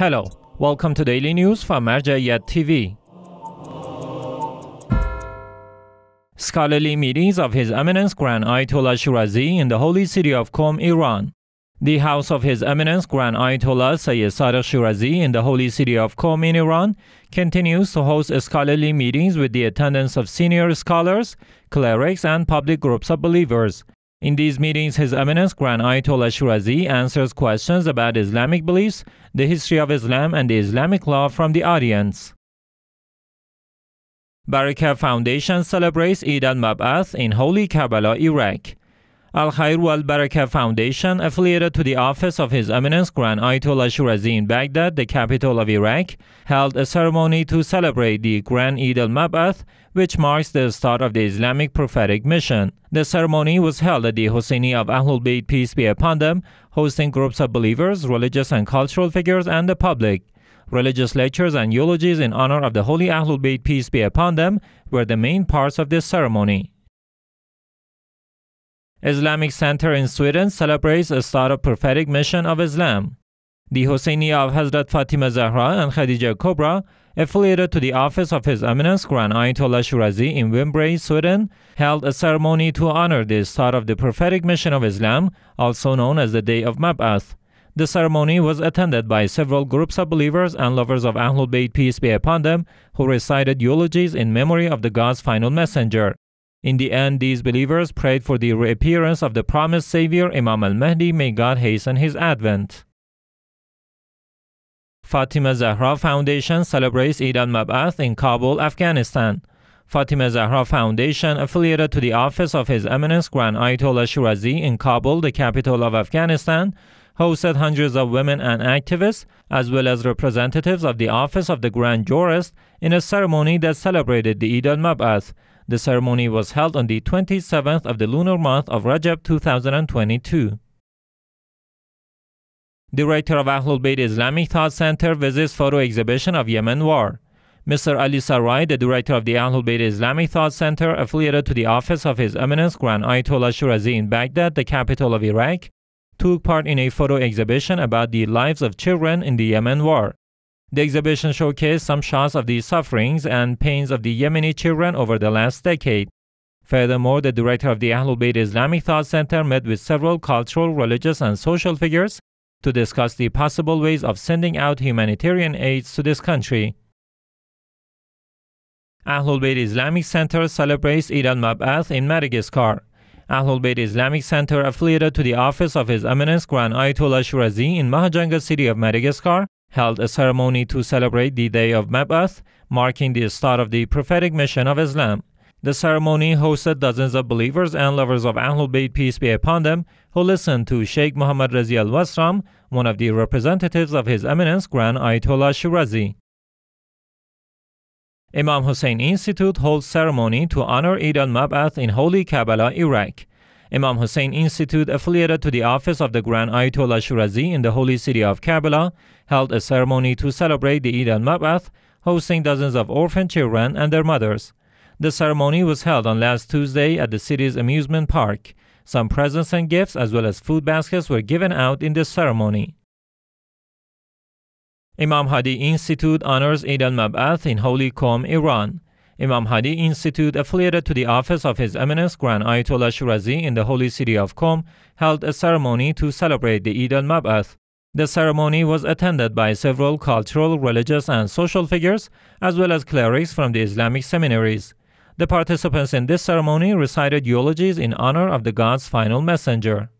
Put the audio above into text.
Hello, welcome to Daily News from Marja'iyat TV. Scholarly meetings of His Eminence Grand Ayatollah Shirazi in the holy city of Qom, Iran. The house of His Eminence Grand Ayatollah Sayyid Sadiq Shirazi in the holy city of Qom in Iran continues to host scholarly meetings with the attendance of senior scholars, clerics, and public groups of believers. In these meetings, His Eminence Grand Ayatollah Shirazi answers questions about Islamic beliefs, the history of Islam, and the Islamic law from the audience. Baraka Foundation celebrates Eid al-Mabath in holy Karbala, Iraq. Al-Khair wal-Baraka Foundation, affiliated to the office of His Eminence Grand Ayatollah Shirazi in Baghdad, the capital of Iraq, held a ceremony to celebrate the Grand Eid al-Mabath, which marks the start of the Islamic Prophetic mission. The ceremony was held at the Hussein of AhlulBayt, peace be upon them, hosting groups of believers, religious and cultural figures, and the public. Religious lectures and eulogies in honor of the holy AhlulBayt, peace be upon them, were the main parts of this ceremony. Islamic Center in Sweden celebrates the start of prophetic mission of Islam. The Husseini of Hazrat Fatima Zahra and Khadija Kubra, affiliated to the office of His Eminence Grand Ayatollah Shirazi in Wimbrey, Sweden, held a ceremony to honor the start of the prophetic mission of Islam, also known as the Day of Mabath. The ceremony was attended by several groups of believers and lovers of AhlulBayt, peace be upon them, who recited eulogies in memory of the God's final messenger. In the end, these believers prayed for the reappearance of the promised Savior, Imam al-Mahdi, may God hasten his advent. Fatima Zahra Foundation celebrates Eid al-Mabath in Kabul, Afghanistan. Fatima Zahra Foundation, affiliated to the office of His Eminence Grand Ayatollah Shirazi in Kabul, the capital of Afghanistan, hosted hundreds of women and activists, as well as representatives of the office of the Grand Jurist, in a ceremony that celebrated the Eid al-Mabath. The ceremony was held on the 27th of the lunar month of Rajab 2022. Director of AhlulBayt Islamic Thought Center visits photo exhibition of Yemen war. Mr. Ali Sarai, the director of the AhlulBayt Islamic Thought Center, affiliated to the office of His Eminence Grand Ayatollah Shirazi in Baghdad, the capital of Iraq, took part in a photo exhibition about the lives of children in the Yemen war. The exhibition showcased some shots of the sufferings and pains of the Yemeni children over the last decade. Furthermore, the director of the AhlulBayt Islamic Thought Center met with several cultural, religious, and social figures to discuss the possible ways of sending out humanitarian aid to this country. AhlulBayt Islamic Center celebrates Eid al-Mabath in Madagascar. AhlulBayt Islamic Center, affiliated to the office of His Eminence Grand Ayatollah Shirazi in Mahajanga city of Madagascar, held a ceremony to celebrate the Day of Mabath, marking the start of the prophetic mission of Islam. The ceremony hosted dozens of believers and lovers of AhlulBayt, peace be upon them, who listened to Sheikh Muhammad Razi al-Wasram, one of the representatives of His Eminence Grand Ayatollah Shirazi. Imam Hussein Institute holds ceremony to honor Eid al-Mabath in holy Karbala, Iraq. Imam Hussein Institute, affiliated to the office of the Grand Ayatollah Shirazi in the holy city of Karbala, held a ceremony to celebrate the Eid al-Mabath, hosting dozens of orphan children and their mothers. The ceremony was held on last Tuesday at the city's amusement park. Some presents and gifts as well as food baskets were given out in this ceremony. Imam Hadi Institute honors Eid al-Mabath in holy Qom, Iran. Imam Hadi Institute, affiliated to the office of His Eminence Grand Ayatollah Shirazi in the holy city of Qom, held a ceremony to celebrate the Eid al-Mabath. The ceremony was attended by several cultural, religious, and social figures, as well as clerics from the Islamic seminaries. The participants in this ceremony recited eulogies in honor of the God's final messenger.